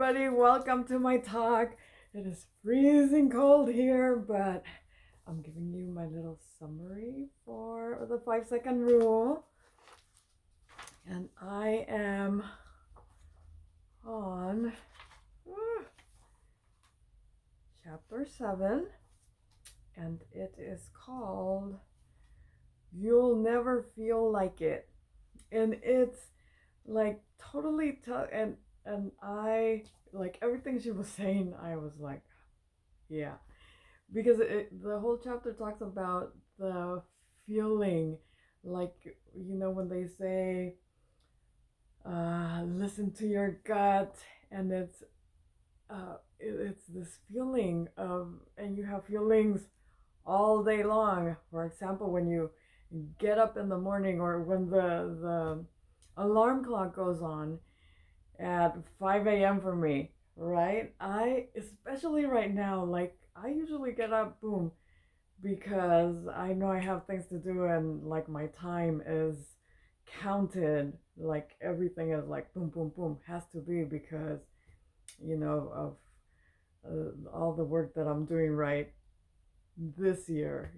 everybody. Welcome to my talk. It is freezing cold here, but I'm giving you my little summary for the 5-second rule. And I am on chapter 7, and it is called You'll Never Feel Like It. And it's like totally and I like everything she was saying. I was like, yeah, because the whole chapter talks about the feeling, like, when they say listen to your gut, and it's this feeling of, and you have feelings all day long. For example, when you get up in the morning, or when the alarm clock goes on at 5 a.m. for me, right? Especially right now, like, I usually get up, boom, because I know I have things to do, and like my time is counted. Like everything is like boom, boom, boom, has to be, because, of all the work that I'm doing right this year.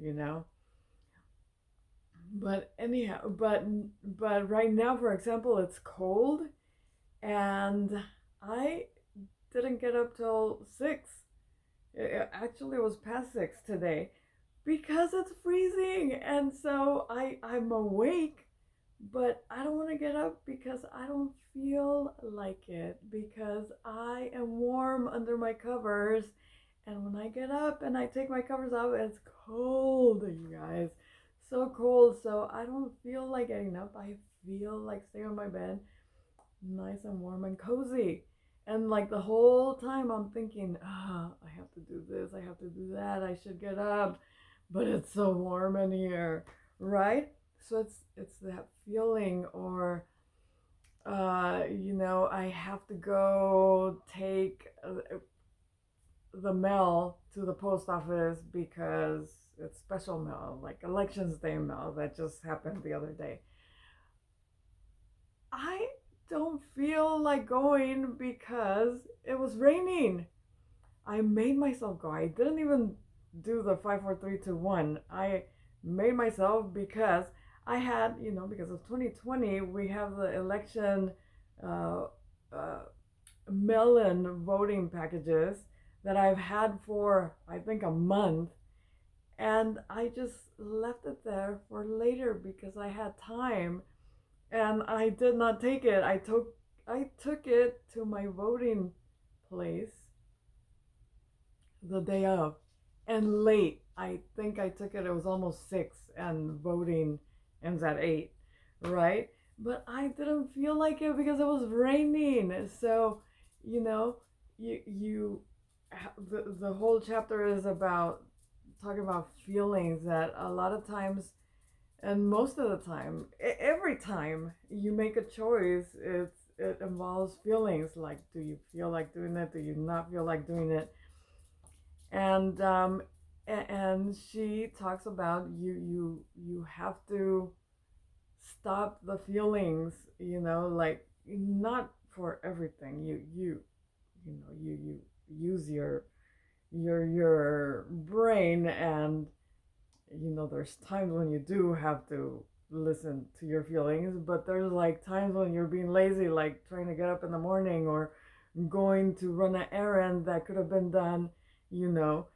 But anyhow, but right now, for example, it's cold, and I didn't get up till 6. It actually was past 6 today, because it's freezing, and so I'm awake, but I don't want to get up because I don't feel like it, because I am warm under my covers, and when I get up and I take my covers off, it's cold, you guys, so cold. So I don't feel like getting up. I feel like staying on my bed, nice and warm and cozy. And like the whole time I'm thinking, I have to do this, I have to do that, I should get up, but it's so warm in here, right? So it's that feeling. Or I have to go take the mail to the post office, because it's special mail, like elections day mail that just happened the other day. I don't feel like going because it was raining. I made myself go. I didn't even do the 5, 4, 3, 2, 1. I made myself, because I had, because of 2020, we have the election uh, uh, mail-in voting packages that I've had for, I think, a month. And I just left it there for later because I had time, and I did not take it. I took it to my voting place the day of, and late. I think I took it. It was almost 6, and voting ends at 8, right? But I didn't feel like it because it was raining. So, you know, you the whole chapter is about talking about feelings, that a lot of times, and most of the time, every time you make a choice, it involves feelings. Like, do you feel like doing it? Do you not feel like doing it? And and she talks about, you have to stop the feelings, like, not for everything. You use your brain, and there's times when you do have to listen to your feelings, but there's like times when you're being lazy, like trying to get up in the morning, or going to run an errand that could have been done, you know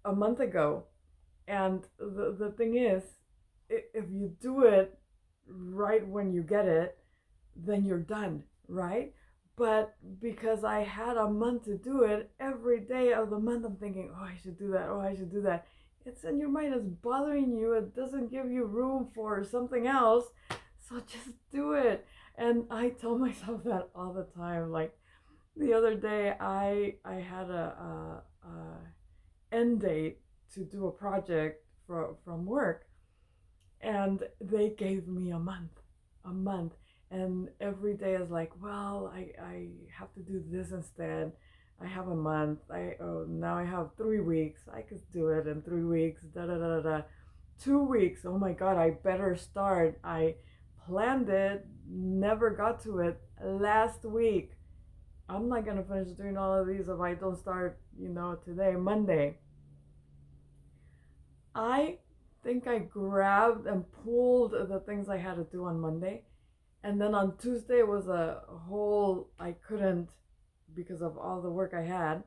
a month ago. And the thing is, if you do it right when you get it, then you're done, right? But because I had a month to do it, every day of the month I'm thinking, oh, I should do that, oh, I should do that. It's in your mind, it's bothering you, it doesn't give you room for something else. So just do it. And I tell myself that all the time. Like the other day, I had a end date to do a project from work, and they gave me a month. And every day is like, well, I have to do this instead. I have a month. Now I have 3 weeks. I could do it in 3 weeks. Da da da da da. 2 weeks. Oh my God! I better start. I planned it. Never got to it last week. I'm not gonna finish doing all of these if I don't start, today, Monday. I think I grabbed and pulled the things I had to do on Monday. And then on Tuesday was a whole, I couldn't because of all the work I had.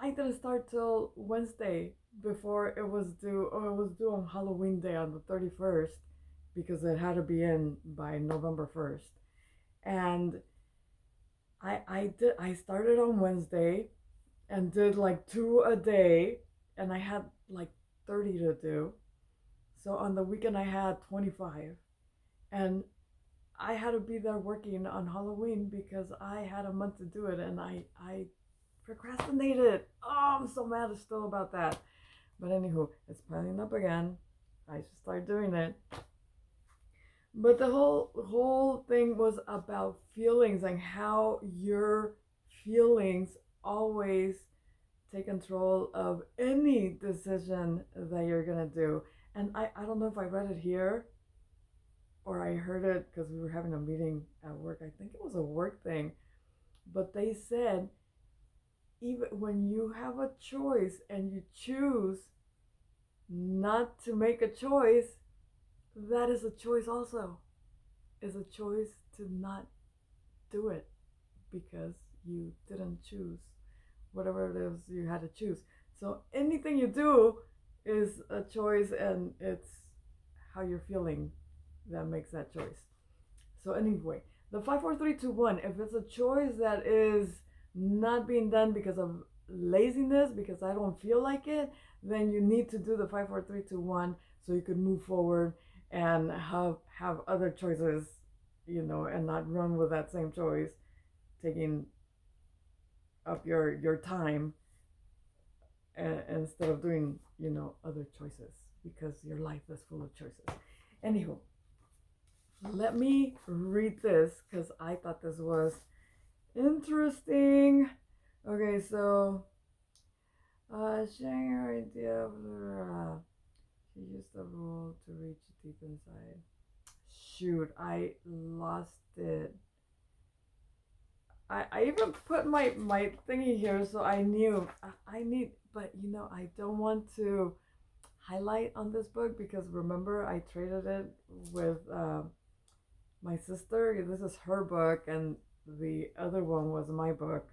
I didn't start till Wednesday before it was due. Oh, it was due on Halloween Day on the 31st because it had to be in by November 1st. And I started on Wednesday and did like 2 a day, and I had like 30 to do. So on the weekend I had 25, and I had to be there working on Halloween because I had a month to do it, and I procrastinated. Oh, I'm so mad still about that. But anywho, it's piling up again. I should start doing it. But the whole thing was about feelings and how your feelings always take control of any decision that you're gonna do. And I don't know if I read it here or I heard it because we were having a meeting at work. I think it was a work thing. But they said even when you have a choice and you choose not to make a choice, that is a choice also. Is a choice to not do it because you didn't choose whatever it is you had to choose. So anything you do is a choice, and it's how you're feeling that makes that choice. So anyway, the 5 4 3 2 1, if it's a choice that is not being done because of laziness, because I don't feel like it, then you need to do the 5 4 3 2 1 so you could move forward and have other choices, and not run with that same choice, taking up your time, instead of doing other choices, because your life is full of choices. Anywho, let me read this because I thought this was interesting. Okay, so sharing her idea of she used the rule to reach deep inside. Shoot, I lost it. I even put my thingy here so I knew I need, but I don't want to highlight on this book because remember I traded it with my sister. This is her book, and the other one was my book,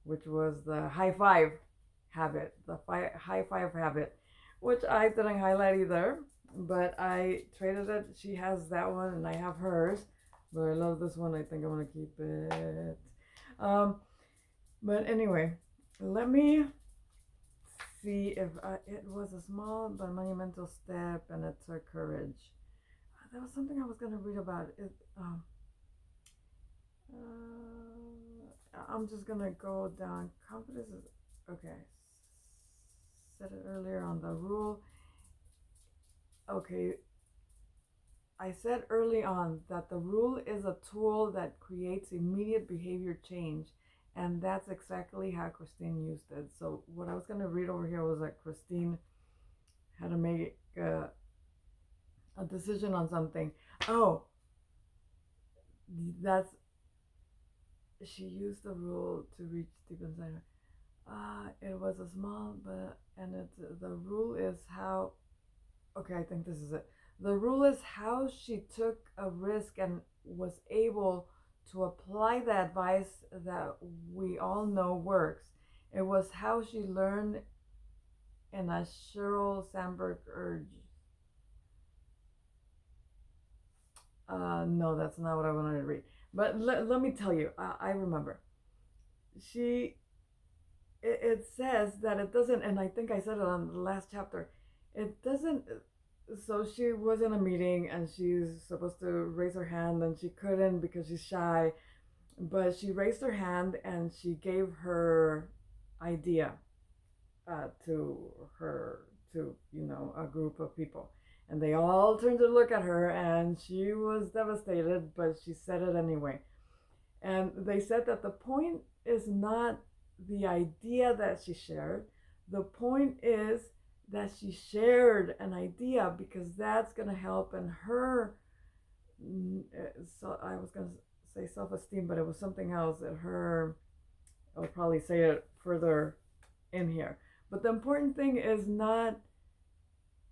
which was the High Five Habit, the High Five Habit, which I didn't highlight either, but I traded it. She has that one, and I have hers, but I love this one. I think I'm gonna keep it. But anyway, let me see if it was a small but monumental step, and it took courage. That was something I was gonna read about it. I'm just gonna go down. Confidence is okay. Said it earlier on the rule. Okay, I said early on that the rule is a tool that creates immediate behavior change, and that's exactly how Christine used it. So what I was gonna read over here was that Christine had to make a decision on something. Oh, that's she used the rule to reach deep inside her. It was a small, but and the rule is how. Okay, I think this is it. The rule is how she took a risk and was able to apply the advice that we all know works. It was how she learned in a Sheryl Sandberg urge. No, that's not what I wanted to read. But let me tell you, I remember. She, it says that it doesn't, and I think I said it on the last chapter, it doesn't. So she was in a meeting and she's supposed to raise her hand and she couldn't because she's shy, but she raised her hand and she gave her idea to her, to a group of people, and they all turned to look at her and she was devastated, but she said it anyway. And they said that the point is not the idea that she shared, the point is that she shared an idea because that's going to help in her. So I was going to say self-esteem, but it was something else. I'll probably say it further in here. But the important thing is not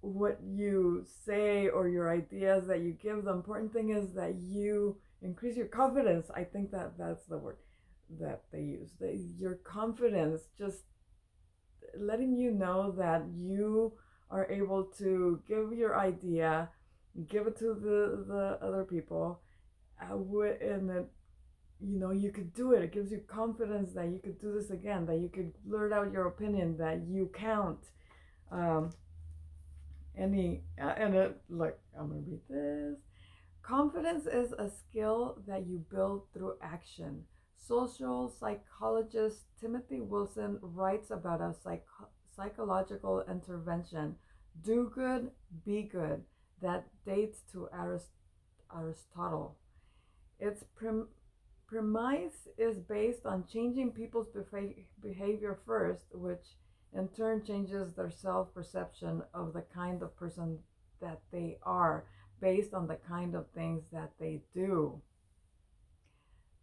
what you say or your ideas that you give. The important thing is that you increase your confidence. I think that's the word that they use. Your confidence, just letting you know that you are able to give your idea, give it to the other people, and that you could do it. It gives you confidence that you could do this again, that you could blurt out your opinion, that you count. Look, I'm gonna read this. Confidence is a skill that you build through action. Social psychologist Timothy Wilson writes about a psychological intervention, do good, be good, that dates to Aristotle. Its premise is based on changing people's behavior first, which in turn changes their self-perception of the kind of person that they are based on the kind of things that they do.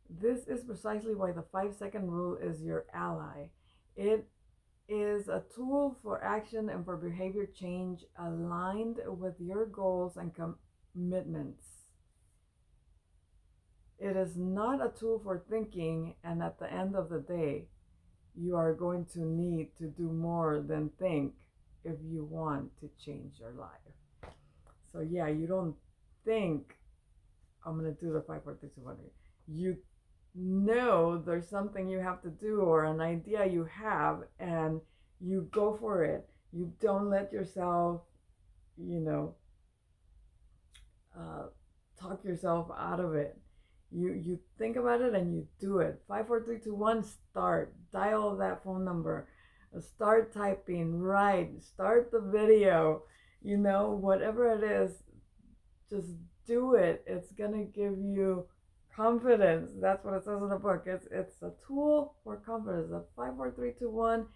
This is precisely why the 5-second rule is your ally. It is a tool for action and for behavior change aligned with your goals and commitments. It is not a tool for thinking, and at the end of the day, you are going to need to do more than think if you want to change your life. So yeah, you don't think, I'm going to do the 5, 4, 3, 2, 1. You know there's something you have to do or an idea you have, and you go for it. You don't let yourself, talk yourself out of it. You think about it and you do it. 5, 4, 3, 2, 1. Start. Dial that phone number. Start typing. Write. Start the video. Whatever it is, just do it. It's gonna give you confidence. That's what it says in the book. It's a tool for confidence. The 5, 4, 3, 2, 1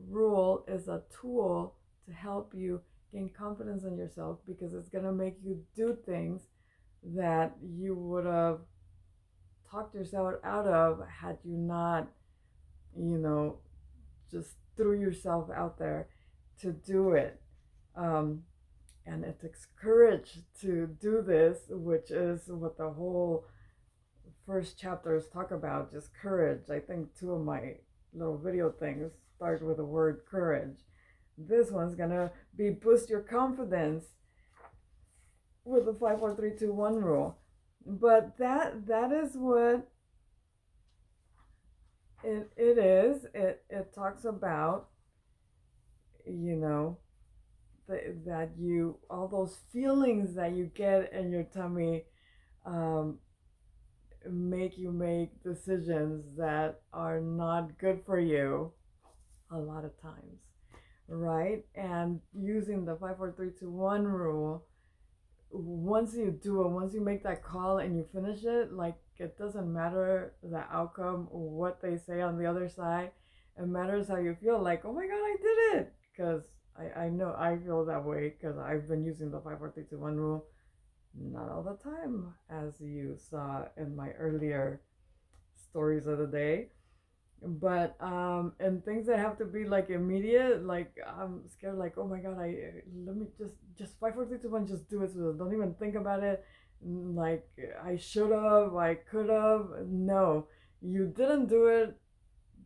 rule is a tool to help you gain confidence in yourself, because it's gonna make you do things that you would have talked yourself out of had you not, just threw yourself out there to do it. And it takes courage to do this, which is what the whole first chapters talk about, just courage. I think 2 of my little video things start with the word courage. This one's gonna be boost your confidence with the 5, 4, 3, 2, 1 rule. But that is what it is. It talks about, that you, all those feelings that you get in your tummy, make you make decisions that are not good for you a lot of times, right? And using the 5, 4, 3, 2, 1 rule, once you do it, once you make that call and you finish it, like, it doesn't matter the outcome or what they say on the other side. It matters how you feel, like, oh my god, I did it. Because I know I feel that way, because I've been using the 5, 4, 3, 2, 1 rule. Not all the time, as you saw in my earlier stories of the day. But and things that have to be like immediate, like I'm scared, like, oh my god, let me just 5, 4, 3, 2, 1, just do it. So don't even think about it. Like, I should have, I could have. No, you didn't do it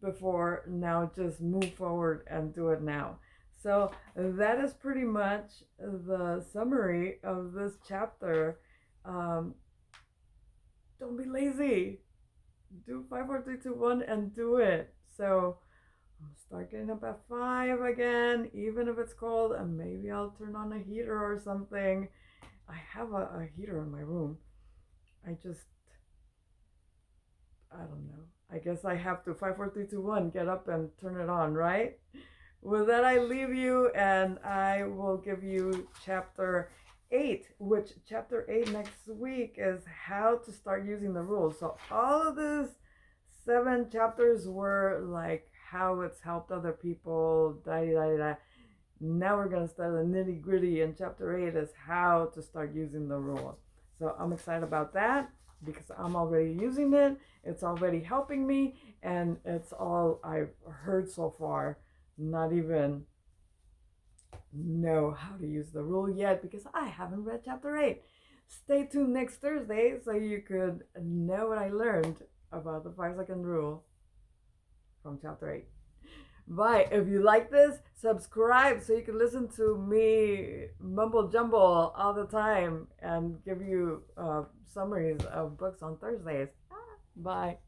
before. Now just move forward and do it now. So that is pretty much the summary of this chapter. Don't be lazy. Do 5, 4, 3, 2, 1 and do it. So I'll start getting up at 5 again, even if it's cold, and maybe I'll turn on a heater or something. I have a heater in my room. I don't know. I guess I have to 5, 4, 3, 2, 1 get up and turn it on, right? With that, I leave you, and I will give you chapter 8, which chapter 8 next week is how to start using the rules. So all of these 7 chapters were like how it's helped other people, Now we're going to start the nitty gritty, and chapter 8 is how to start using the rules. So I'm excited about that. because I'm already using it. It's already helping me, and it's all I've heard so far. Not even know how to use the rule yet because I haven't read chapter 8. Stay tuned next Thursday so you could know what I learned about the 5-second rule from chapter 8. Bye. If you like this, subscribe so you can listen to me mumble jumble all the time and give you summaries of books on Thursdays. Bye.